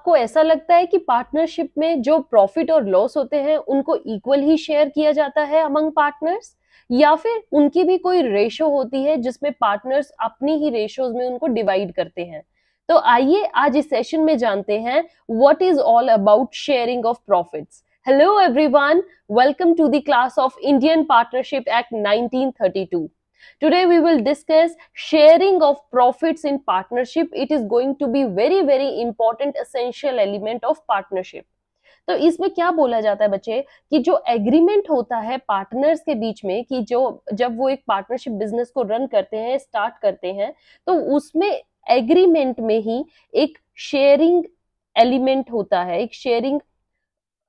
आपको ऐसा लगता है कि पार्टनरशिप में जो प्रॉफिट और लॉस होते हैं उनको इक्वल ही शेयर किया जाता है अमंग पार्टनर्स, या फिर उनकी भी कोई रेशो होती है जिसमें पार्टनर्स अपनी ही रेशोज में उनको डिवाइड करते हैं? तो आइए आज इस सेशन में जानते हैं what is all about sharing of profits. Hello everyone, welcome to the class of Indian Partnership Act 1932. Today we will discuss sharing of profits in partnership. It is going to be very important essential element of partnership. तो इसमें क्या बोला जाता है बच्चे कि जो agreement होता है पार्टनर्स के बीच में, कि जो जब वो एक पार्टनरशिप बिजनेस को रन करते हैं, स्टार्ट करते हैं, तो उसमें एग्रीमेंट में ही एक शेयरिंग एलिमेंट होता है, एक शेयरिंग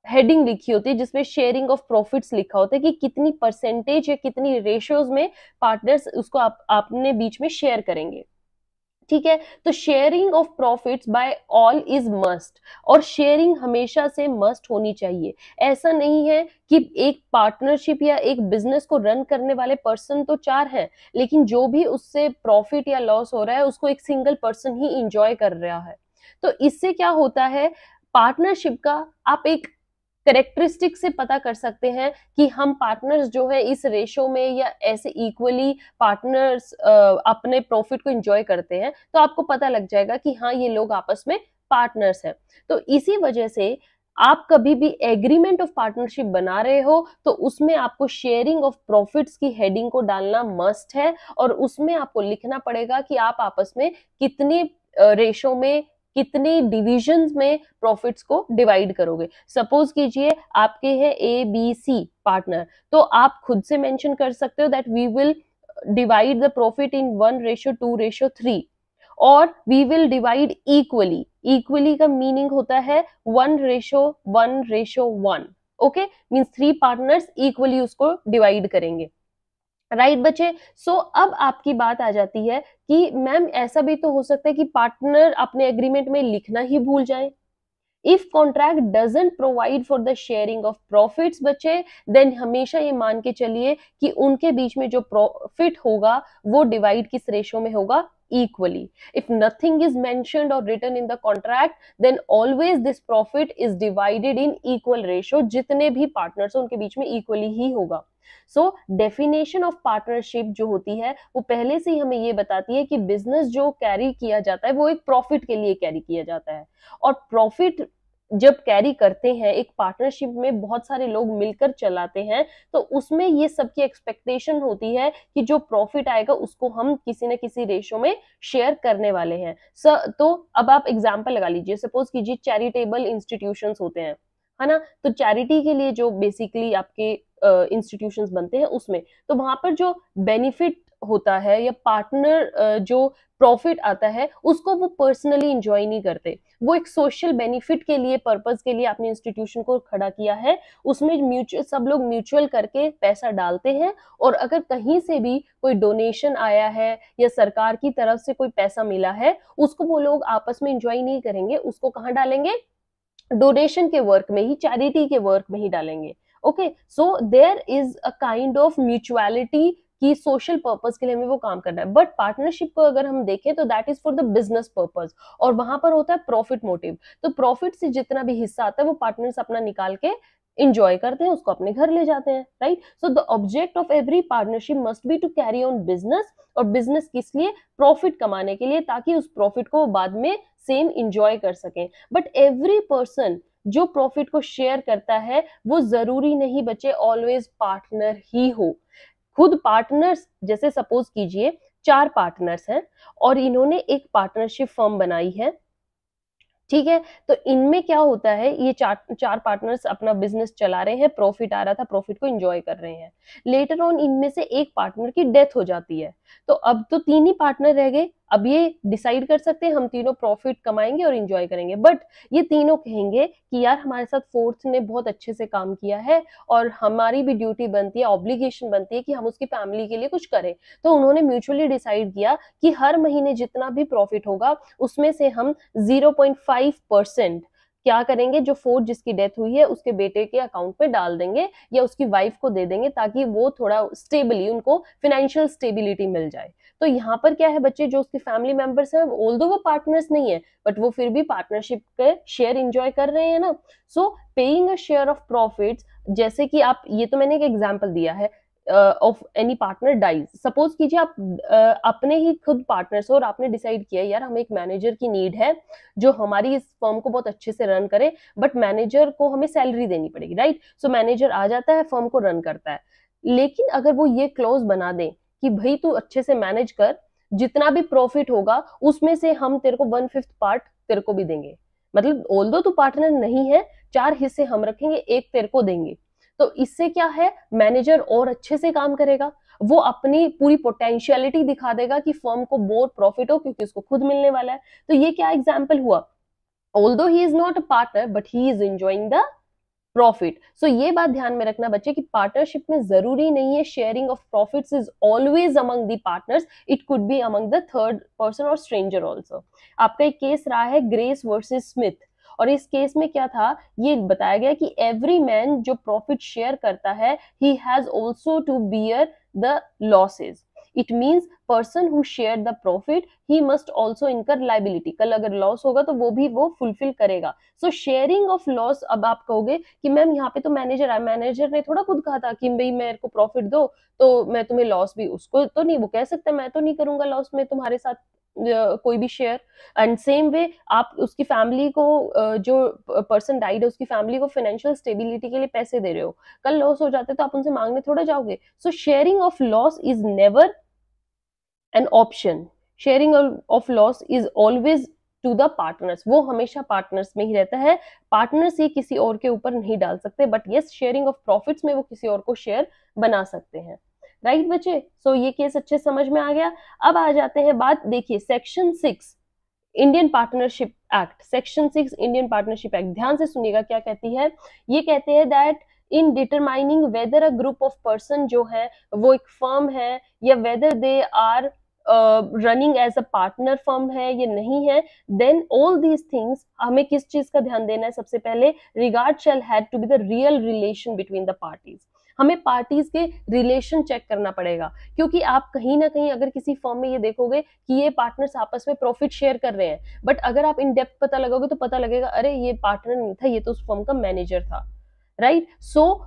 हेडिंग लिखी होती है जिसमें शेयरिंग ऑफ प्रॉफिट्स लिखा होता है कि कितनी परसेंटेज या कितनी रेशियोज में पार्टनर्स उसको अपने बीच में शेयर करेंगे। ठीक है, तो sharing of profits by all is must, और शेयरिंग हमेशा से मस्ट होनी चाहिए। ऐसा नहीं है कि एक पार्टनरशिप या एक बिजनेस को रन करने वाले पर्सन तो 4 हैं, लेकिन जो भी उससे प्रॉफिट या लॉस हो रहा है उसको एक सिंगल पर्सन ही इंजॉय कर रहा है। तो इससे क्या होता है, पार्टनरशिप का आप एक करेक्टरिस्टिक से पता कर सकते हैं कि हम पार्टनर्स जो है इस रेशो में या ऐसे इक्वली पार्टनर्स अपने प्रॉफिट को एंजॉय करते हैं, तो आपको पता लग जाएगा कि हाँ ये लोग आपस में पार्टनर्स हैं। तो इसी वजह से आप कभी भी एग्रीमेंट ऑफ पार्टनरशिप बना रहे हो तो उसमें आपको शेयरिंग ऑफ प्रॉफिट्स की हेडिंग को डालना मस्ट है, और उसमें आपको लिखना पड़ेगा कि आप आपस में कितने रेशो में, कितने डिविजन्स में प्रॉफिट्स को डिवाइड करोगे। सपोज कीजिए आपके हैं ए बी सी पार्टनर, तो आप खुद से मेंशन कर सकते हो that we will divide the profit in 1:2:3, और we will divide equally. Equally का मीनिंग होता है 1:1:1। ओके, मीन्स 3 पार्टनर्स इक्वली उसको डिवाइड करेंगे। राइट बच्चे, सो अब आपकी बात आ जाती है कि मैम ऐसा भी तो हो सकता है कि पार्टनर अपने एग्रीमेंट में लिखना ही भूल जाए। If contract doesn't provide for the sharing of profits बच्चे, देन हमेशा ये मान के चलिए कि उनके बीच में जो प्रॉफिट होगा वो डिवाइड किस रेशो में होगा, equally. If nothing is mentioned or written in the contract, then always this profit is divided in equal ratio. जितने भी पार्टनर्स उनके बीच में इक्वली ही होगा। सो डेफिनेशन ऑफ पार्टनरशिप जो होती है वो पहले से ही हमें ये बताती है कि बिजनेस जो कैरी किया जाता है वो एक प्रॉफिट के लिए कैरी किया जाता है, और प्रॉफिट जब कैरी करते हैं एक पार्टनरशिप में बहुत सारे लोग मिलकर चलाते हैं, तो उसमें ये सबकी एक्सपेक्टेशन होती है कि जो प्रॉफिट आएगा उसको हम किसी न किसी रेशो में शेयर करने वाले हैं। तो अब आप एग्जांपल लगा लीजिए, सपोज कीजिए चैरिटेबल इंस्टीट्यूशंस होते हैं, है ना, तो चैरिटी के लिए जो बेसिकली आपके इंस्टीट्यूशंस बनते हैं उसमें, तो वहां पर जो बेनिफिट होता है या पार्टनर जो प्रॉफिट आता है उसको वो पर्सनली एंजॉय नहीं करते, वो एक सोशल बेनिफिट के लिए, पर्पस के लिए आपने इंस्टीट्यूशन को खड़ा किया है, उसमें म्यूचुअल सब लोग म्यूचुअल करके पैसा डालते हैं, और अगर कहीं से भी कोई डोनेशन आया है या सरकार की तरफ से कोई पैसा मिला है उसको वो लोग आपस में एंजॉय नहीं करेंगे, उसको कहाँ डालेंगे, डोनेशन के वर्क में ही, चैरिटी के वर्क में ही डालेंगे। Okay, so there is a kind of mutuality कि सोशल पर्पस के लिए हमें वो काम करना है। बट पार्टनरशिप को अगर हम देखें तो that is for the business purpose, और वहां पर होता है प्रॉफिट मोटिव। तो प्रॉफिट से जितना भी हिस्सा आता है वो पार्टनर्स अपना निकाल के इंजॉय करते हैं, उसको अपने घर ले जाते हैं। Right, so the object of every partnership must be to carry on business, और बिजनेस किस लिए, प्रॉफिट कमाने के लिए, ताकि उस प्रॉफिट को बाद में सेम इंजॉय कर सकें। बट एवरी पर्सन जो प्रॉफिट को शेयर करता है वो जरूरी नहीं बच्चे ऑलवेज पार्टनर ही हो। खुद पार्टनर्स, जैसे सपोज कीजिए 4 पार्टनर्स हैं और इन्होंने एक पार्टनरशिप फर्म बनाई है, ठीक है, तो इनमें क्या होता है, ये चार पार्टनर्स अपना बिजनेस चला रहे हैं, प्रॉफिट आ रहा था, प्रॉफिट को एंजॉय कर रहे हैं। लेटर ऑन इनमें से एक पार्टनर की डेथ हो जाती है, तो अब तो 3 ही पार्टनर रह गए। अब ये डिसाइड कर सकते हैं हम तीनों प्रॉफिट कमाएंगे और एंजॉय करेंगे, बट ये तीनों कहेंगे कि यार हमारे साथ फोर्थ ने बहुत अच्छे से काम किया है और हमारी भी ड्यूटी बनती है, ऑब्लिगेशन बनती है कि हम उसकी फैमिली के लिए कुछ करें। तो उन्होंने म्यूचुअली डिसाइड किया कि हर महीने जितना भी प्रॉफिट होगा उसमें से हम 0.5% क्या करेंगे, जो फोर्थ जिसकी डेथ हुई है उसके बेटे के अकाउंट में डाल देंगे या उसकी वाइफ को दे देंगे, ताकि वो थोड़ा स्टेबली, उनको फाइनेंशियल स्टेबिलिटी मिल जाए। तो यहाँ पर क्या है बच्चे, जो उसके फैमिली मेंबर्स हैं, ऑल्दो वो पार्टनर्स नहीं है, बट वो फिर भी पार्टनरशिप के शेयर एंजॉय कर रहे हैं ना। So paying a share of profits, जैसे कि आप, ये तो मैंने एक एग्जांपल दिया है, of any partner dies. Suppose कीजिए आप अपने ही खुद पार्टनर्स हो और आपने डिसाइड किया यार हमें एक मैनेजर की नीड है जो हमारी इस फर्म को बहुत अच्छे से रन करे, बट मैनेजर को हमें सैलरी देनी पड़ेगी, राइट। सो मैनेजर आ जाता है, फर्म को रन करता है, लेकिन अगर वो ये क्लोज बना दे कि भाई तू अच्छे से मैनेज कर, जितना भी प्रॉफिट होगा उसमें से हम तेरे को 1/5 पार्ट तेरे को भी देंगे, मतलब ऑल्दो तू पार्टनर नहीं है, 4 हिस्से हम रखेंगे, 1 तेरे को देंगे। तो इससे क्या है, मैनेजर और अच्छे से काम करेगा, वो अपनी पूरी पोटेंशियलिटी दिखा देगा कि फर्म को मोर प्रॉफिट हो, क्योंकि उसको खुद मिलने वाला है। तो ये क्या एग्जाम्पल हुआ, although he is not a partner but he is enjoying the profit. So ये बात ध्यान में रखना बच्चे कि पार्टनरशिप में जरूरी नहीं है sharing of profits is always among the partners, it could be among the third person और स्ट्रेंजर ऑल्सो। आपका एक केस रहा है ग्रेस वर्सेस स्मिथ, और इस केस में क्या था, ये बताया गया कि एवरी मैन जो प्रॉफिट शेयर करता है he has also to bear the losses. It means person who share the profit he must also incur liability, कल अगर लॉस होगा तो वो भी वो फुलफिल करेगा। सो शेयरिंग ऑफ लॉस, अब आप कहोगे कि मैम यहाँ पे तो मैनेजर है, मैनेजर ने थोड़ा खुद कहा था कि भाई मेरे को प्रॉफिट दो तो मैं तुम्हें लॉस भी, उसको तो नहीं, वो कह सकता है मैं तो नहीं करूंगा लॉस में तुम्हारे साथ कोई भी शेयर। एंड सेम वे आप उसकी फैमिली को, जो पर्सन डाइड है उसकी फैमिली को फाइनेंशियल स्टेबिलिटी के लिए पैसे दे रहे हो, कल लॉस हो जाते तो आप उनसे मांगने थोड़ा जाओगे। So sharing of loss is never an option, sharing of loss is always to the partners, वो हमेशा पार्टनर्स में ही रहता है, पार्टनर्स ये किसी और के ऊपर नहीं डाल सकते, but yes sharing of profits में वो किसी और को शेयर बना सकते हैं, राइट बच्चे। सो ये केस अच्छे समझ में आ गया। अब आ जाते हैं बात, देखिए section 6 Indian Partnership Act, section 6 Indian Partnership Act, ध्यान से सुनिएगा क्या कहती है। ये कहते हैं that in determining whether a group of person जो है वो एक फर्म है या whether they are running as a partner firm है या नहीं है, देन ऑल दीज थिंग्स हमें किस चीज का ध्यान देना है, सबसे पहले regard shall have to be the real relation between the parties. हमें पार्टीज के रिलेशन चेक करना पड़ेगा, क्योंकि आप कहीं ना कहीं अगर किसी फर्म में ये देखोगे कि ये पार्टनर्स आपस में प्रॉफिट शेयर कर रहे हैं, बट अगर आप इन डेप्थ पता लगाओगे तो पता लगेगा अरे ये पार्टनर नहीं था, ये तो उस फर्म का मैनेजर था, right. So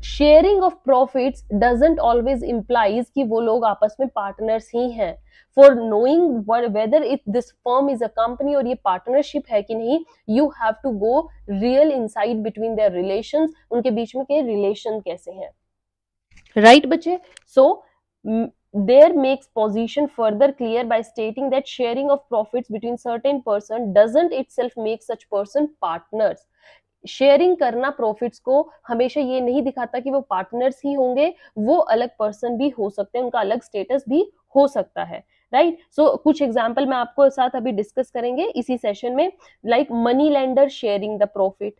sharing of profits doesn't always implies कि वो लोग आपस में पार्टनर्स ही हैं। For knowing whether it this firm is a company और ये पार्टनरशिप है कि नहीं, you have to go real insight between their relations, उनके बीच में के रिलेशन कैसे हैं, राइट बच्चे। सो there makes position further clear by stating that sharing of profits between certain person doesn't itself make such person partners। Sharing करना profits को हमेशा ये नहीं दिखाता कि वो पार्टनर्स ही होंगे, वो अलग पर्सन भी हो सकते हैं, उनका अलग स्टेटस भी हो सकता है, राइट। सो कुछ एग्जांपल मैं आपको साथ अभी डिस्कस करेंगे इसी सेशन में, like money lender sharing the profit.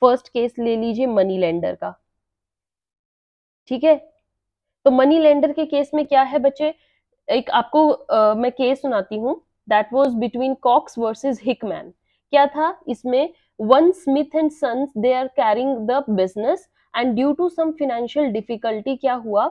First case ले लीजिए मनी लेंडर का, ठीक है। तो मनी लेंडर के केस में क्या है बच्चे, एक आपको मैं केस सुनाती हूँ, that was between Cox versus Hickman. क्या था इसमें, one Smith and Sons they are carrying the business and due to some financial difficulty क्या हुआ,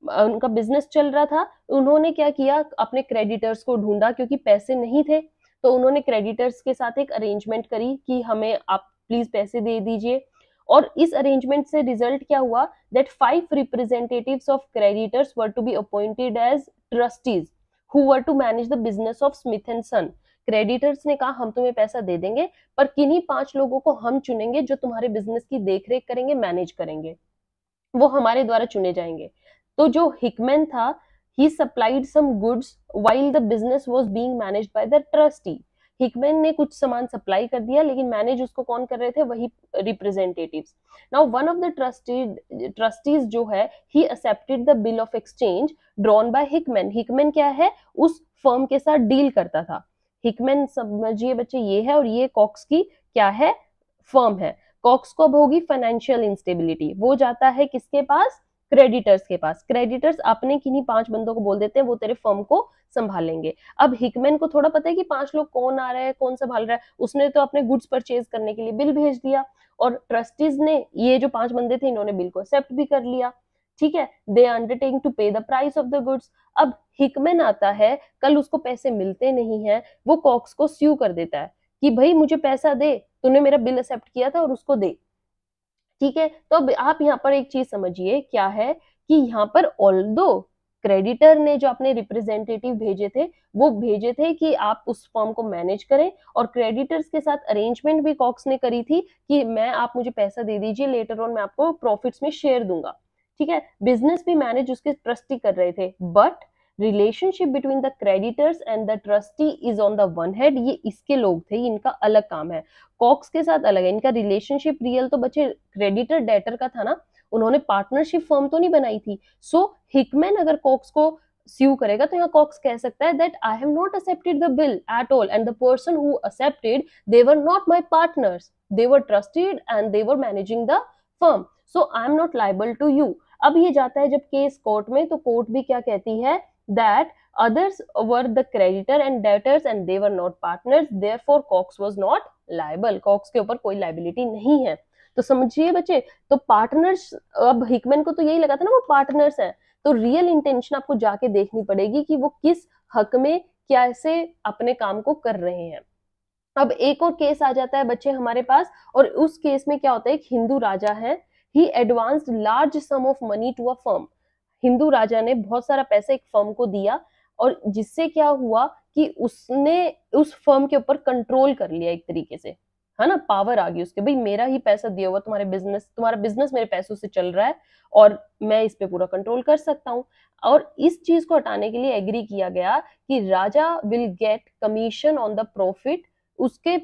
उनका बिजनेस चल रहा था, उन्होंने क्या किया, अपने क्रेडिटर्स को ढूंढा, क्योंकि पैसे नहीं थे तो उन्होंने क्रेडिटर्स के साथ एक अरेंजमेंट करी कि हमें आप प्लीज पैसे दे दीजिए। और इस अरेंजमेंट से रिजल्ट क्या हुआ, that 5 representatives of creditors were to be appointed as trustees who were to manage the business of Smith and Son. Creditors ने कहा हम तुम्हें पैसा दे देंगे, पर किन्हीं 5 लोगों को हम चुनेंगे जो तुम्हारे बिजनेस की देखरेख करेंगे, मैनेज करेंगे, वो हमारे द्वारा चुने जाएंगे। तो जो हिकमैन था, he supplied some goods while the business was being managed by the trustee. Hickman ने कुछ सामान सप्लाई कर दिया, लेकिन मैनेज उसको कौन कर रहे थे, वही representatives. Now one of the trustees जो है, he accepted the bill of exchange drawn by Hickman. Hickman क्या है, उस फर्म के साथ डील करता था। हिकमैन समझिए बच्चे ये है, और ये कॉक्स की क्या है, फर्म है। कॉक्स को अब होगी फाइनेंशियल इंस्टेबिलिटी, वो जाता है किसके पास, क्रेडिटर्स के पास। क्रेडिटर्स अपने किन्हीं 5 बंदों को बोल देते हैं, वो तेरे फर्म को संभालेंगे। अब हिकमैन को थोड़ा पता है कि 5 लोग कौन आ रहा है, कौन संभाल रहा है, उसने तो अपने गुड्स परचेज करने के लिए बिल भेज दिया, और ट्रस्टीज ने, ये जो 5 बंदे थे, इन्होंने बिल को एक्सेप्ट भी कर लिया, ठीक है। दे अंडरटेकिंग टू पे the price of the goods. अब हिकमैन आता है, कल उसको पैसे मिलते नहीं है, वो कॉक्स को स्यू कर देता है कि भाई मुझे पैसा दे, तूने मेरा बिल एक्सेप्ट किया था और उसको दे, ठीक है। तो अब आप यहाँ पर एक चीज समझिए क्या है कि यहाँ पर ऑल्दो क्रेडिटर ने जो अपने रिप्रेजेंटेटिव भेजे थे, वो भेजे थे कि आप उस फर्म को मैनेज करें, और क्रेडिटर्स के साथ अरेंजमेंट भी कॉक्स ने करी थी कि मैं, आप मुझे पैसा दे दीजिए, लेटर ऑन मैं आपको प्रॉफिट्स में शेयर दूंगा, ठीक है। बिजनेस भी मैनेज उसके ट्रस्टी कर रहे थे, but relationship between the creditors and the trustee is on the one head, ये इसके लोग थे, इनका अलग काम है। कॉक्स के साथ अलग है इनका रिलेशनशिप। रियल तो बच्चे क्रेडिटर डेटर का था ना, उन्होंने पार्टनरशिप फर्म तो नहीं बनाई थी। सो हिकमैन अगर कॉक्स को स्यू करेगा तो यहाँ कॉक्स कह सकता है that I have not accepted the bill at all and the person who accepted they were not my partners, they were trusted and they were managing the firm, so I am not liable to you. अब ये जाता है जब case court में, तो court भी क्या कहती है that others were the creditor and debtors and they were not partners, therefore Cox was not liable, Cox के ऊपर कोई लाइबिलिटी नहीं है। तो समझिए बच्चे, तो पार्टनर्स, अब हिकमैन को तो यही लगा था ना वो पार्टनर्स हैं, तो रियल इंटेंशन आपको जाके देखनी पड़ेगी कि वो किस हक में कैसे अपने काम को कर रहे हैं। अब एक और केस आ जाता है बच्चे हमारे पास, और उस केस में क्या होता है, एक हिंदू राजा है, he advanced large sum of money to a firm. हिंदू राजा ने बहुत सारा पैसा एक फर्म को दिया, और जिससे क्या हुआ कि उसने उस फर्म के ऊपर कंट्रोल कर लिया एक तरीके से, है ना, पावर आ गई उसके, भाई मेरा ही पैसा दिया हुआ तुम्हारा बिजनेस मेरे पैसों से चल रहा है, और मैं इस पे पूरा कंट्रोल कर सकता हूँ। और इस चीज को हटाने के लिए एग्री किया गया कि राजा will get commission on the profit, उसके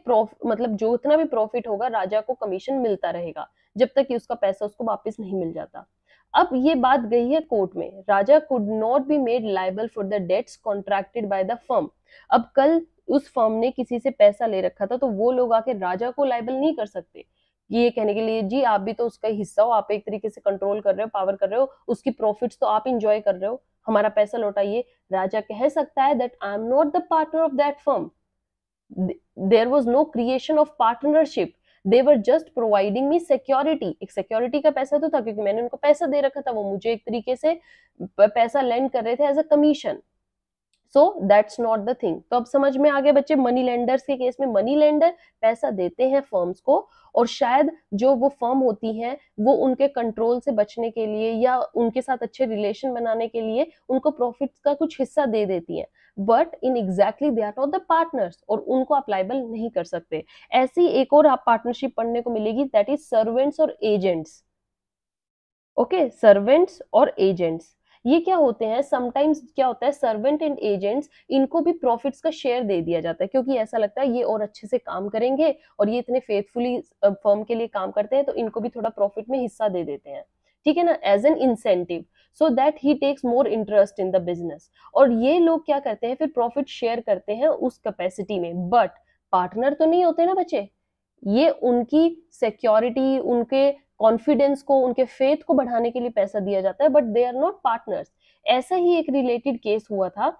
मतलब जो इतना भी प्रॉफिट होगा राजा को कमीशन मिलता रहेगा, जब तक कि उसका पैसा उसको वापस नहीं मिल जाता। अब ये बात गई है कोर्ट में, राजा could not be made liable for the debts contracted by the firm. अब कल उस फर्म ने किसी से पैसा ले रखा था, तो वो लोग आके राजा को लायबल नहीं कर सकते, ये कहने के लिए जी आप भी तो उसका हिस्सा हो, आप एक तरीके से कंट्रोल कर रहे हो, पावर कर रहे हो, उसकी प्रॉफिट्स तो आप इंजॉय कर रहे हो, हमारा पैसा लौटाइए। राजा कह सकता है that I am not the partner of that firm, there was no creation of partnership, they were just providing me security. एक सिक्योरिटी का पैसा तो था, क्योंकि मैंने उनको पैसा दे रखा था, वो मुझे एक तरीके से पैसा लेंड कर रहे थे as a commission, so that's not the thing. तो अब समझ में आ गया बच्चे, मनी लेंडर्स के केस में मनी लेंडर पैसा देते हैं फर्म्स को, और शायद जो वो फर्म होती है वो उनके कंट्रोल से बचने के लिए या उनके साथ अच्छे रिलेशन बनाने के लिए उनको प्रॉफिट्स का कुछ हिस्सा दे देती हैं, but in exactly they are not the partners, और उनको आप लायबल नहीं कर सकते। ऐसी एक और आप पार्टनरशिप पढ़ने को मिलेगी, दैट इज सर्वेंट्स और एजेंट्स। ओके, सर्वेंट्स और एजेंट्स, ये क्या होते हैं, समटाइम्स क्या होता है, सर्वेंट एंड एजेंट्स, इनको भी प्रॉफिट्स का शेयर दे दिया जाता है, क्योंकि ऐसा लगता है ये और अच्छे से काम करेंगे और ये इतने फेथफुली फर्म के लिए काम करते हैं, तो इनको भी थोड़ा प्रॉफिट में हिस्सा दे देते हैं, ठीक है ना, as an incentive, so that he takes more interest in the business. और ये लोग क्या करते हैं, फिर प्रॉफिट शेयर करते हैं उस कैपेसिटी में, बट पार्टनर तो नहीं होते ना बच्चे, ये उनकी सिक्योरिटी, उनके कॉन्फिडेंस को, उनके फेथ को बढ़ाने के लिए पैसा दिया जाता है, but they are not partners. ऐसा ही एक रिलेटेड केस हुआ था,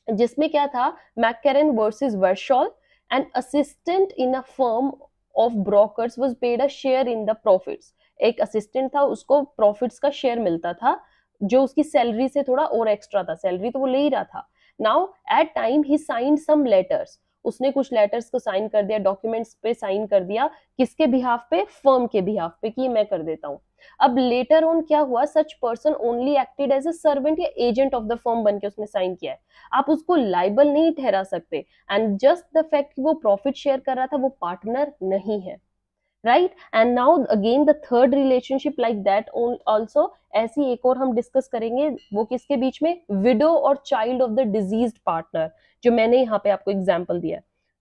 जिसमें क्या था, McKerron versus Worshall, an assistant in a firm of brokers was paid a share in the profits. एक असिस्टेंट था, उसको प्रॉफिट्स का शेयर मिलता था, जो उसकी सैलरी से थोड़ा और एक्स्ट्रा था, सैलरी तो वो ले ही रहा था। Now at time he signed some letters, उसने कुछ लेटर्स को साइन कर दिया, डॉक्यूमेंट्स पे साइन कर दिया, किसके बिहाफ पे, फर्म के बिहाफ पे, कि मैं कर देता हूं। अब लेटर ऑन क्या हुआ, such person only acted as a servant या एजेंट ऑफ द फर्म बनके उसने साइन किया है, आप उसको लाइबल नहीं ठहरा सकते, एंड जस्ट द फैक्ट कि वो प्रॉफिट शेयर कर रहा था, वो पार्टनर नहीं है, right. And now again the third relationship like that also, ऐसी एक और हम डिस्कस करेंगे, वो किसके बीच में, विडो और child of the diseased partner, जो मैंने यहाँ पे आपको एग्जाम्पल दिया,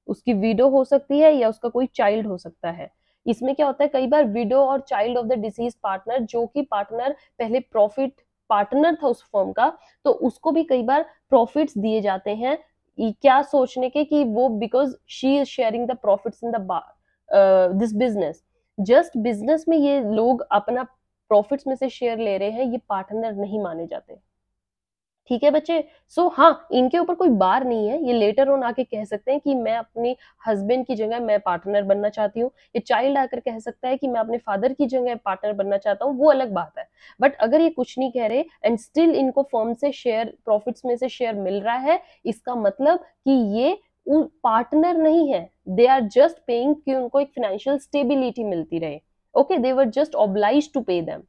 उसकी विडो हो सकती है या उसका कोई चाइल्ड हो सकता है। इसमें क्या होता है, कई बार विडो और child of the disease partner, जो कि पार्टनर पहले प्रॉफिट पार्टनर था उस फर्म का, तो उसको भी कई बार प्रॉफिट्स दिए जाते हैं, क्या सोचने के कि वो because she is sharing the profits in the this business, just business में ये लोग अपना प्रॉफिट्स में से शेयर ले रहे हैं, ये पार्टनर नहीं माने जाते। ठीक है बच्चे। सो हाँ, इनके ऊपर कोई बार नहीं है, ये लेटर ऑन आके कह सकते हैं कि मैं अपने हस्बैंड की जगह मैं पार्टनर बनना चाहती हूँ, ये चाइल्ड आकर कह सकता है कि मैं अपने फादर की जगह पार्टनर बनना चाहता हूँ, वो अलग बात है। बट अगर ये कुछ नहीं कह रहे एंड स्टिल इनको फर्म से शेयर, प्रॉफिट्स में से शेयर मिल रहा है, इसका मतलब कि ये पार्टनर नहीं है, दे आर जस्ट पेइंग कि उनको एक फाइनेंशियल स्टेबिलिटी मिलती रहे। Okay, they were just obliged to pay them.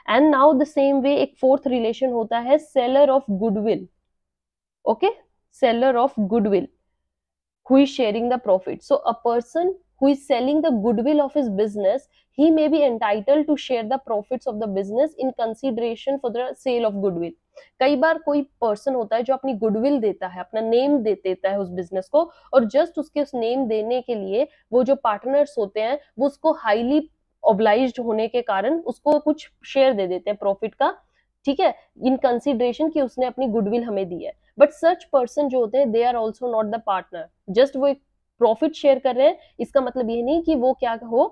And now the same way एक फोर्थ रिलेशन होता है seller of goodwill. Okay, seller of goodwill who is sharing the profit. So a person who is selling the goodwill of his business, he may be entitled to share the profits of the business in consideration for the sale of goodwill. कई बार कोई person होता है जो अपनी goodwill देता है, अपना name दे देता है उस बिजनेस को, और जस्ट उसके उस नेम देने के लिए वो जो पार्टनर्स होते हैं वो उसको हाईली ऑब्लाइज्ड होने के कारण उसको कुछ शेयर दे देते हैं प्रॉफिट का, ठीक है, इन कंसिडरेशन कि उसने अपनी गुडविल हमें दी है। बट सच पर्सन जो होते हैं they are also not the partner, just वो एक प्रॉफिट शेयर कर रहे हैं, इसका मतलब ये नहीं कि वो क्या हो,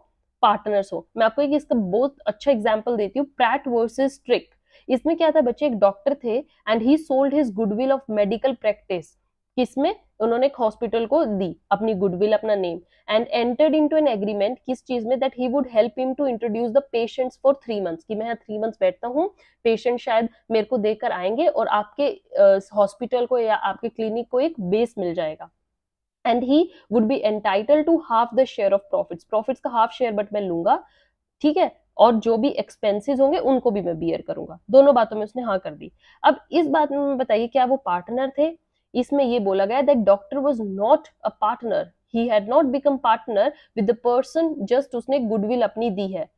पार्टनर्स हो। मैं आपको एक इसका बहुत अच्छा एग्जांपल देती हूँ, प्रैट वर्सेस ट्रिक। इसमें क्या था बच्चे, एक डॉक्टर थे and he sold his goodwill of medical practice, किसमें, उन्होंने एक हॉस्पिटल को दी अपनी गुडविल, अपना name, and entered into an agreement, किस चीज में, that he would help him to introduce the patients for 3 months, कि मैं यहाँ 3 months बैठता हूँ, पेशेंट शायद मेरे को देकर आएंगे और आपके हॉस्पिटल को या आपके क्लिनिक को एक बेस मिल जाएगा। And he would be entitle to half the share of profits, profits का हाफ शेयर बट मैं लूंगा, ठीक है, और जो भी एक्सपेंसेस होंगे उनको भी मैं बियर करूंगा। दोनों बातों में उसने हाँ कर दी। अब इस बात में बताइए क्या वो पार्टनर थे? इसमें ये बोला गया that doctor was not a partner, he had not become partner with the person, just उसने गुडविल अपनी दी है।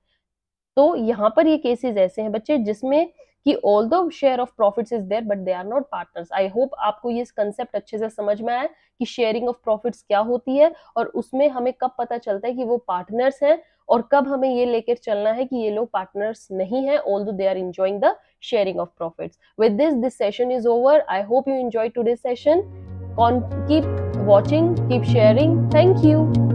तो यहाँ पर ये केसेस ऐसे हैं बच्चे जिसमें कि although share of profits is there but they are not partners. I hope आपको ये कंसेप्ट अच्छे से समझ में आया कि शेयरिंग ऑफ प्रॉफिट्स क्या होती है और उसमें हमें कब पता चलता है कि वो पार्टनर्स हैं और कब हमें ये लेकर चलना है कि ये लोग पार्टनर्स नहीं है, although they are enjoying the sharing of profits. With this session is over. I hope you enjoyed today's session. Keep watching, keep sharing. Thank you.